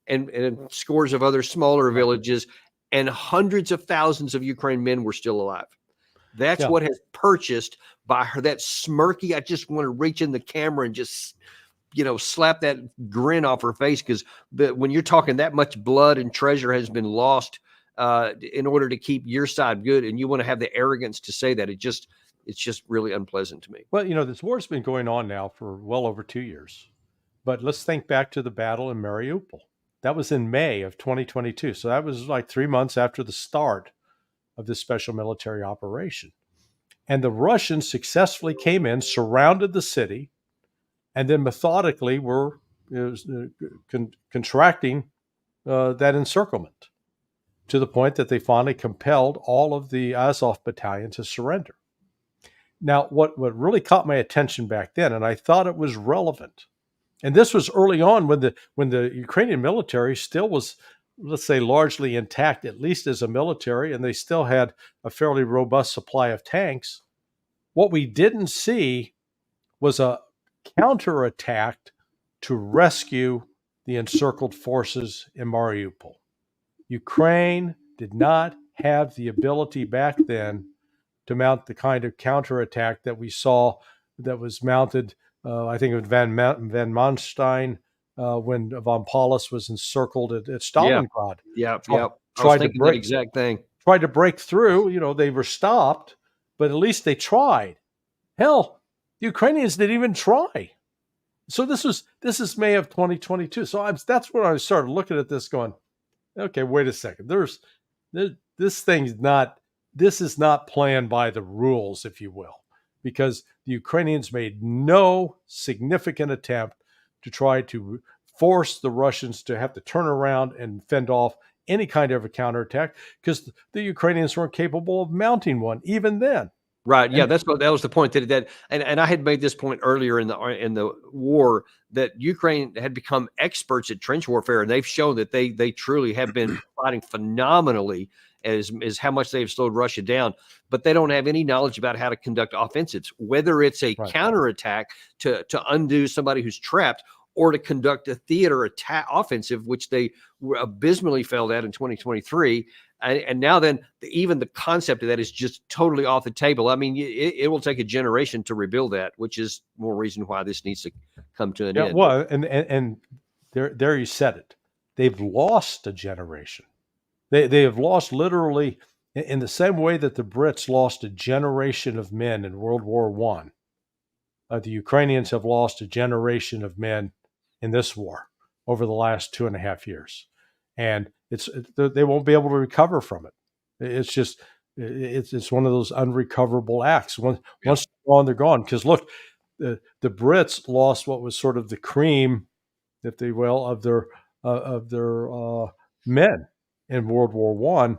and scores of other smaller villages, and hundreds of thousands of Ukrainian men were still alive. That's what has purchased by her, that smirky, I just want to reach in the camera and just, slap that grin off her face, because when you're talking that much blood and treasure has been lost in order to keep your side good, and you want to have the arrogance to say that, it's just really unpleasant to me. Well, this war's been going on now for well over 2 years. But let's think back to the battle in Mariupol. That was in May of 2022. So that was like 3 months after the start of this special military operation. And the Russians successfully came in, surrounded the city, and then methodically were contracting that encirclement to the point that they finally compelled all of the Azov battalion to surrender. Now, what really caught my attention back then, and I thought it was relevant, and this was early on when the Ukrainian military still was, let's say, largely intact, at least as a military, and they still had a fairly robust supply of tanks. What we didn't see was a counterattack to rescue the encircled forces in Mariupol. Ukraine did not have the ability back then to mount the kind of counterattack that we saw that was mounted, I think, with Van Manstein when von Paulus was encircled at Stalingrad. Yeah. I was thinking that exact thing. Tried to break through. You know, they were stopped, but at least they tried. Hell, the Ukrainians didn't even try. So this is May of 2022. So that's when I started looking at this, going, okay, wait a second. This is not planned by the rules, if you will, because the Ukrainians made no significant attempt to try to force the Russians to have to turn around and fend off any kind of a counterattack, because the Ukrainians weren't capable of mounting one even then. Right. Yeah, that was the point and I had made this point earlier in the war, that Ukraine had become experts at trench warfare, and they've shown that they truly have been fighting phenomenally as how much they've slowed Russia down, but they don't have any knowledge about how to conduct offensives, whether it's a counterattack to undo somebody who's trapped, or to conduct a theater attack offensive, which they abysmally failed at in 2023. And now then, even the concept of that is just totally off the table. I mean, it will take a generation to rebuild that, which is more reason why this needs to come to an end. Well, and there you said it. They've lost a generation. They have lost, literally, in the same way that the Brits lost a generation of men in World War I. The Ukrainians have lost a generation of men in this war over the last 2.5 years, and they won't be able to recover from it. It's just it's one of those unrecoverable acts. Once they're gone, they're gone. Because look, the Brits lost what was sort of the cream, if they will, of their men in World War I,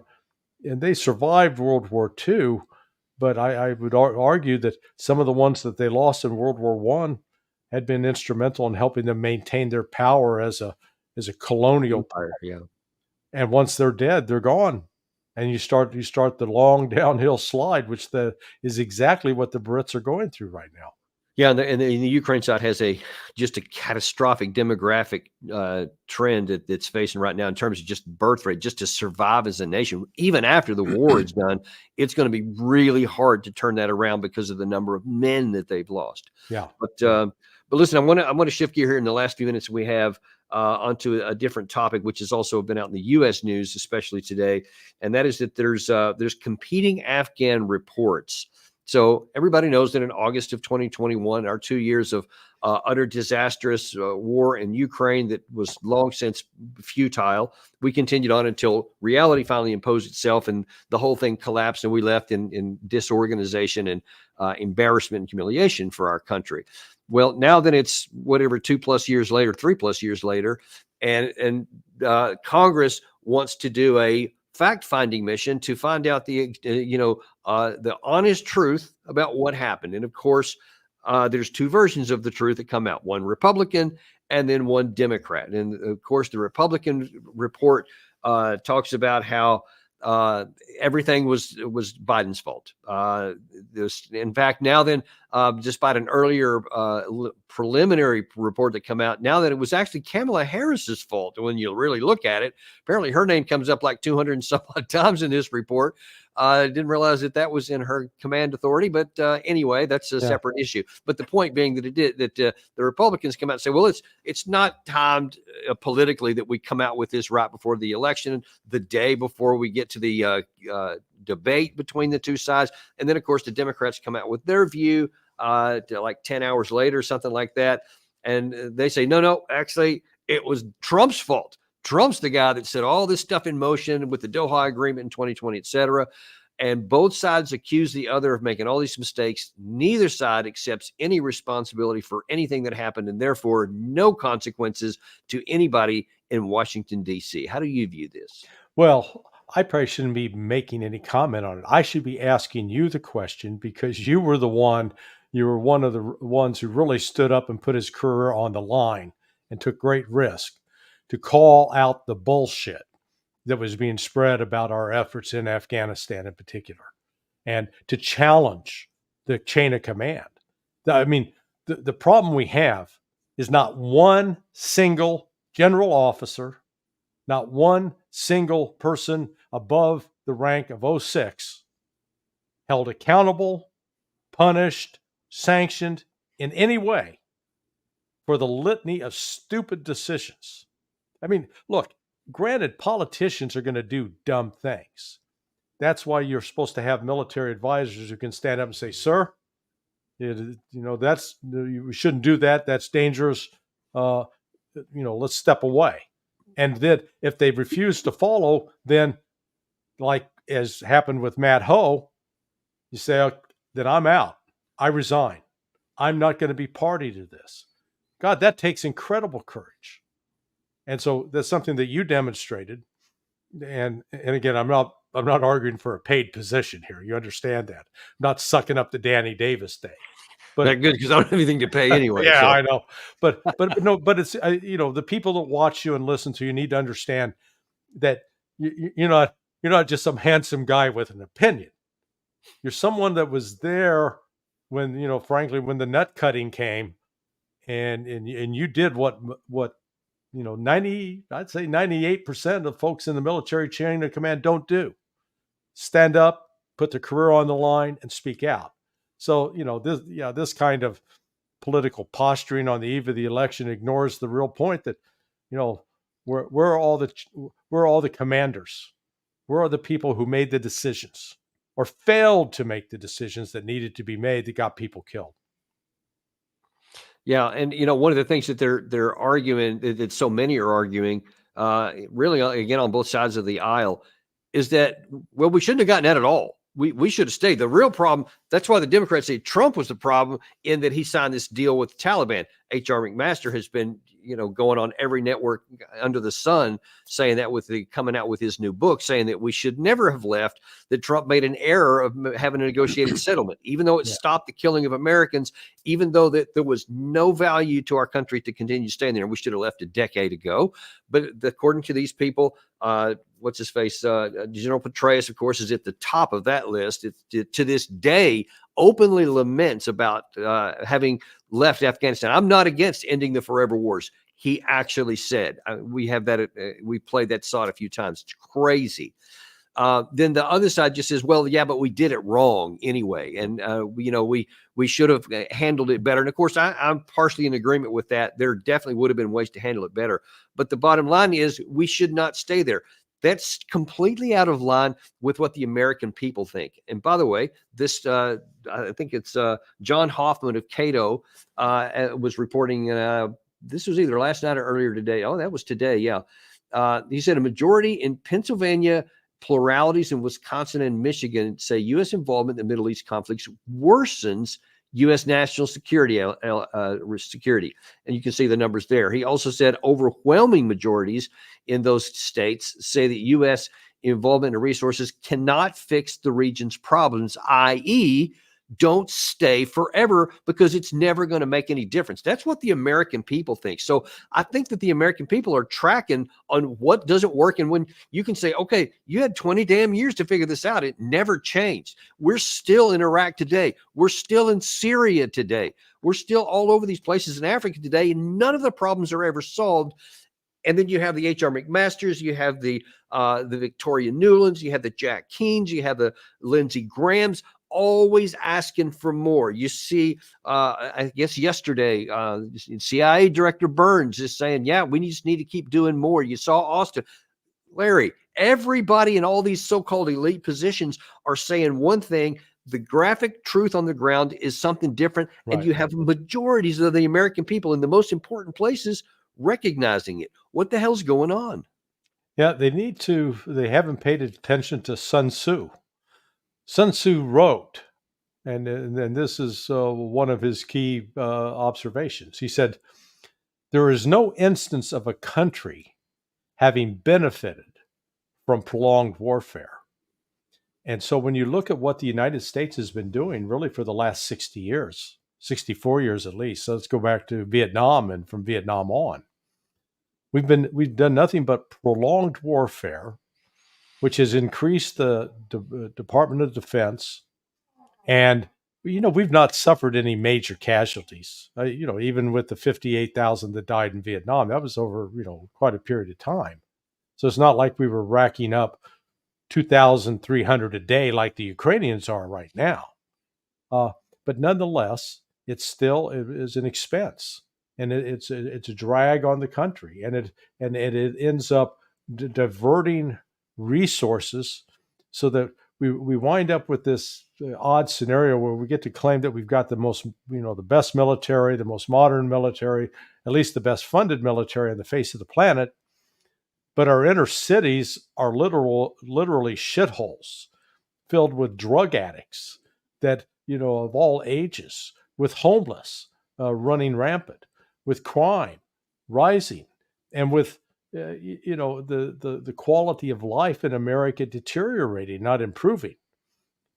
and they survived World War II. But I would argue that some of the ones that they lost in World War I had been instrumental in helping them maintain their power as a colonial empire. Yeah. And once they're dead, they're gone, and you start the long downhill slide, which is exactly what the Brits are going through right now. Yeah, and the Ukraine side has just a catastrophic demographic trend that's facing right now in terms of just birth rate, just to survive as a nation. Even after the war is done, it's going to be really hard to turn that around because of the number of men that they've lost. Yeah. But listen, I'm going to shift gear here in the last few minutes we have onto a different topic, which has also been out in the U.S. news, especially today, and that is that there's competing Afghan reports. So everybody knows that in August of 2021, our 2 years of utter disastrous war in Ukraine that was long since futile, we continued on until reality finally imposed itself and the whole thing collapsed, and we left in disorganization and embarrassment and humiliation for our country. Well, now that it's whatever 2+ years later, 3+ years later, and Congress wants to do a fact-finding mission to find out the honest truth about what happened. And of course, there's two versions of the truth that come out, one Republican and then one Democrat. And of course, the Republican report talks about how everything was Biden's fault. In fact, now then, despite an earlier preliminary report that come out, now that it was actually Kamala Harris's fault. When you really look at it, apparently her name comes up like 200 and some odd times in this report. I didn't realize that was in her command authority, but anyway, that's a separate issue. But the point being that the Republicans come out and say, well, it's not timed politically that we come out with this right before the election, the day before we get to the debate between the two sides. And then, of course, the Democrats come out with their view like 10 hours later, something like that. And they say, no, actually, it was Trump's fault. Trump's the guy that set all this stuff in motion with the Doha Agreement in 2020, et cetera. And both sides accuse the other of making all these mistakes. Neither side accepts any responsibility for anything that happened, and therefore no consequences to anybody in Washington, D.C. How do you view this? Well, I probably shouldn't be making any comment on it. I should be asking you the question because you were one of the ones who really stood up and put his career on the line and took great risk to call out the bullshit that was being spread about our efforts in Afghanistan in particular, and to challenge the chain of command. I mean, the problem we have is not one single general officer, not one single person above the rank of '06 held accountable, punished, sanctioned in any way for the litany of stupid decisions. I mean, look, granted, politicians are going to do dumb things. That's why you're supposed to have military advisors who can stand up and say, "Sir, we shouldn't do that. That's dangerous. Let's step away." And then if they refuse to follow, then like as happened with Matt Ho, you say, then I'm out. I resign. I'm not going to be party to this. God, that takes incredible courage. And so that's something that you demonstrated. And again, I'm not arguing for a paid position here. You understand that. I'm not sucking up the Danny Davis thing. But not good because I don't have anything to pay anyway. Yeah, so. I know. But it's the people that watch you and listen to you need to understand that you're not just some handsome guy with an opinion. You're someone that was there when frankly when the nut cutting came, and you did what 98% of folks in the military chain of command don't do: stand up, put their career on the line, and speak out. So this kind of political posturing on the eve of the election ignores the real point that we're all the commanders. Where are the people who made the decisions or failed to make the decisions that needed to be made that got people killed? Yeah, and one of the things that they're arguing that so many are arguing, really again on both sides of the aisle, is that we shouldn't have gotten that at all. We should have stayed. The real problem, that's why the Democrats say Trump was the problem in that he signed this deal with the Taliban. H.R. McMaster has been, going on every network under the sun saying that coming out with his new book, saying that we should never have left, that Trump made an error of having a negotiated settlement, even though it stopped the killing of Americans, even though that there was no value to our country to continue staying there. We should have left a decade ago. But according to these people, what's his face? General Petraeus, of course, is at the top of that list. To this day, openly laments about having left Afghanistan. I'm not against ending the forever wars. He actually said, we have that. We played that song a few times. It's crazy. Then the other side just says, well, yeah, but we did it wrong anyway. And, we should have handled it better. And of course, I'm partially in agreement with that. There definitely would have been ways to handle it better. But the bottom line is we should not stay there. That's completely out of line with what the American people think. And by the way, this, I think it's John Hoffman of Cato was reporting, this was either last night or earlier today. Oh, that was today. Yeah. He said a majority in Pennsylvania, pluralities in Wisconsin and Michigan say U.S. involvement in the Middle East conflicts worsens U.S. national security. And you can see the numbers there. He also said overwhelming majorities in those states say that U.S. involvement in resources cannot fix the region's problems, i.e., don't stay forever because it's never going to make any difference. That's what the American people think. So I think that the American people are tracking on what doesn't work. And when you can say, okay, you had 20 damn years to figure this out, it never changed. We're still in Iraq today. We're still in Syria today. We're still all over these places in Africa today. And none of the problems are ever solved. And then you have the H.R. McMasters, you have the Victoria Newlands, you have the Jack Keens, you have the Lindsey Grahams, always asking for more. You see, I guess yesterday, CIA Director Burns is saying, yeah, we just need to keep doing more. You saw Austin. Larry, everybody in all these so-called elite positions are saying one thing. The graphic truth on the ground is something different. Right. And you have majorities of the American people in the most important places recognizing it. What the hell's going on? Yeah, they haven't paid attention to Sun Tzu. Sun Tzu wrote, and this is one of his key observations. He said, "There is no instance of a country having benefited from prolonged warfare." And so when you look at what the United States has been doing really for the last 60 years, 64 years at least, so let's go back to Vietnam and from Vietnam on, we've done nothing but prolonged warfare, which has increased the Department of Defense. And we've not suffered any major casualties. Even with the 58,000 that died in Vietnam, that was over quite a period of time. So it's not like we were racking up 2,300 a day like the Ukrainians are right now. But nonetheless, it still is an expense, and it's a drag on the country, and it ends up diverting resources, so that we wind up with this odd scenario where we get to claim that we've got the most, the best military, the most modern military, at least the best funded military on the face of the planet, but our inner cities are literally shitholes filled with drug addicts that, of all ages, with homeless running rampant, with crime rising, and with the quality of life in America deteriorating, not improving.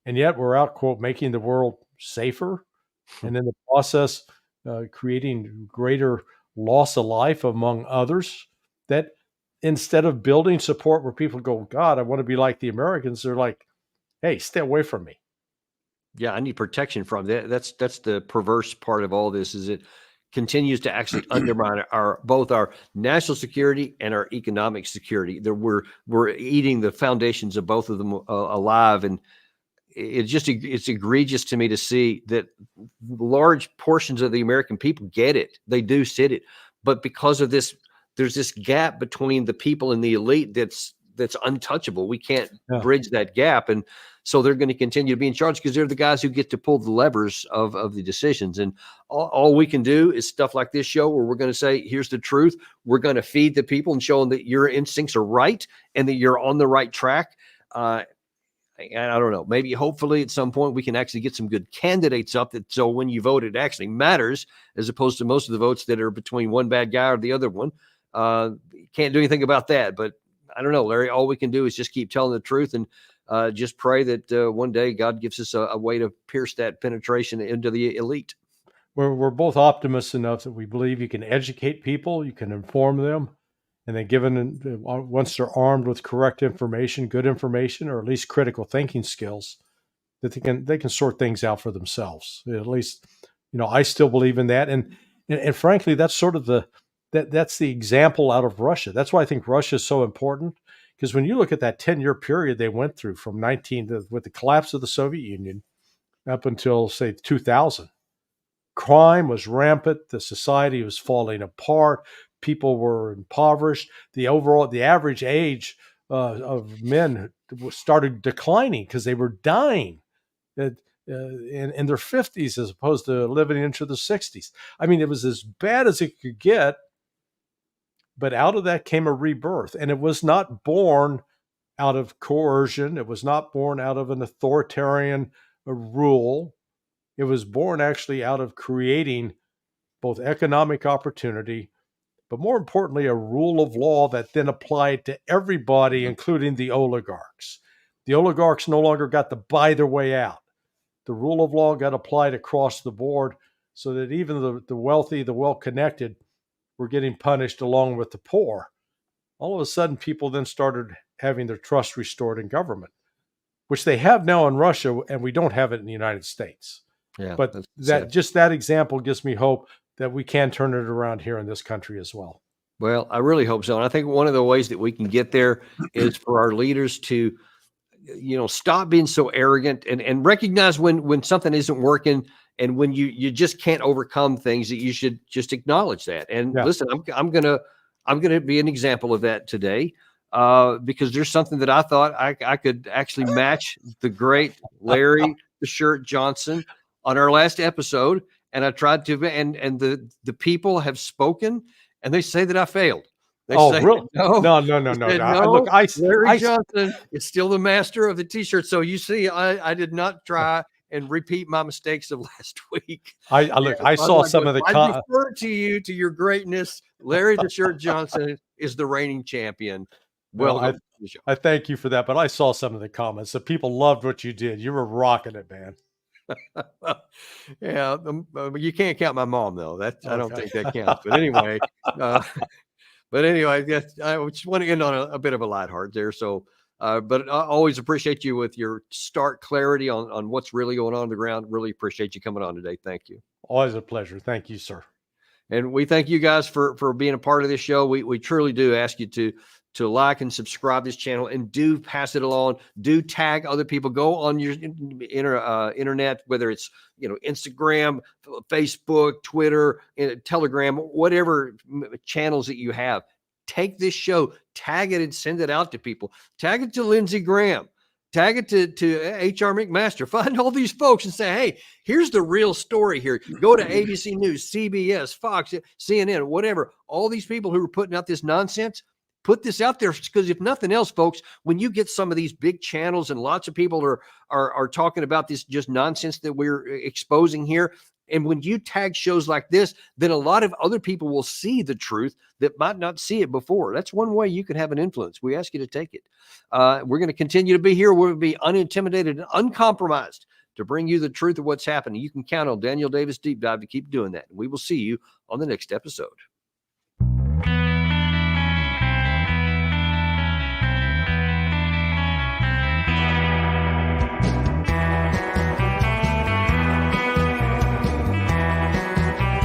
And yet we're out, quote, making the world safer, and in the process creating greater loss of life among others. That instead of building support where people go, God, I want to be like the Americans, they're like, hey, stay away from me. Yeah, I need protection from that. That's the perverse part of all this, is it continues to actually undermine both our national security and our economic security. We're eating the foundations of both of them alive, and it's egregious to me to see that large portions of the American people get it. They do sit it, but because of this, there's this gap between the people and the elite that's untouchable. We can't bridge that gap, and so they're going to continue to be in charge because they're the guys who get to pull the levers of the decisions. And all we can do is stuff like this show, where we're going to say, here's the truth. We're going to feed the people and show them that your instincts are right and that you're on the right track. And I don't know, maybe hopefully at some point we can actually get some good candidates up, that so when you vote, it actually matters, as opposed to most of the votes that are between one bad guy or the other one. Can't do anything about that, but I don't know, Larry, all we can do is just keep telling the truth, and just pray that one day God gives us a way to pierce that penetration into the elite. We're both optimists enough that we believe you can educate people, you can inform them, and then once they're armed with correct information, good information, or at least critical thinking skills, that they can sort things out for themselves. At least, I still believe in that, and frankly, that's sort of that's the example out of Russia. That's why I think Russia is so important, because when you look at that 10-year period they went through from with the collapse of the Soviet Union up until, say, 2000, crime was rampant. The society was falling apart. People were impoverished. The average age of men started declining because they were dying in their 50s as opposed to living into the 60s. I mean, it was as bad as it could get, but out of that came a rebirth. And it was not born out of coercion. It was not born out of an authoritarian rule. It was born actually out of creating both economic opportunity, but more importantly, a rule of law that then applied to everybody, including the oligarchs. The oligarchs no longer got to buy their way out. The rule of law got applied across the board, so that even the wealthy, the well-connected, were getting punished along with the poor. All of a sudden, people then started having their trust restored in government, which they have now in Russia, and we don't have it in the United States. Yeah, but that example gives me hope that we can turn it around here in this country as well. Well, I really hope so. And I think one of the ways that we can get there is for our leaders to, stop being so arrogant and recognize when something isn't working, and when you just can't overcome things, that you should just acknowledge that. And listen, I'm gonna be an example of that today, because there's something that I thought I could actually match the great Larry the Shirt Johnson on our last episode, and I tried to, and the people have spoken, and they say that I failed. They Oh, say really? no. No, no, no, They no, said, no. no, Larry I, Johnson is still the master of the T-shirt. So you see, I did not try and repeat my mistakes of last week. look. And I so I'm saw like, some look, of the. I defer to you, to your greatness. Larry the Shirt Johnson is the reigning champion. Well, Welcome to the show. I thank you for that, but I saw some of the comments. So people loved what you did. You were rocking it, man. Yeah, you can't count my mom though. I don't Okay. think that counts. But anyway, uh, yes, I just want to end on a bit of a lightheart there. So, but I always appreciate you with your stark clarity on what's really going on the ground. Really appreciate you coming on today. Thank you. Always a pleasure. Thank you, sir. And we thank you guys for being a part of this show. We truly do ask you to like and subscribe this channel, and do pass it along. Do tag other people. Go on your internet, whether it's Instagram, Facebook, Twitter, Telegram, whatever channels that you have. Take this show, tag it, and send it out to people. Tag it to Lindsey Graham. Tag it to H.R. McMaster. Find all these folks and say, hey, here's the real story here. Go to ABC News, CBS, Fox, CNN, whatever. All these people who are putting out this nonsense, put this out there, because if nothing else, folks, when you get some of these big channels and lots of people are talking about this just nonsense that we're exposing here, and when you tag shows like this, then a lot of other people will see the truth that might not see it before. That's one way you can have an influence. We ask you to take it. We're going to continue to be here. We'll be unintimidated and uncompromised to bring you the truth of what's happening. You can count on Daniel Davis Deep Dive to keep doing that. We will see you on the next episode.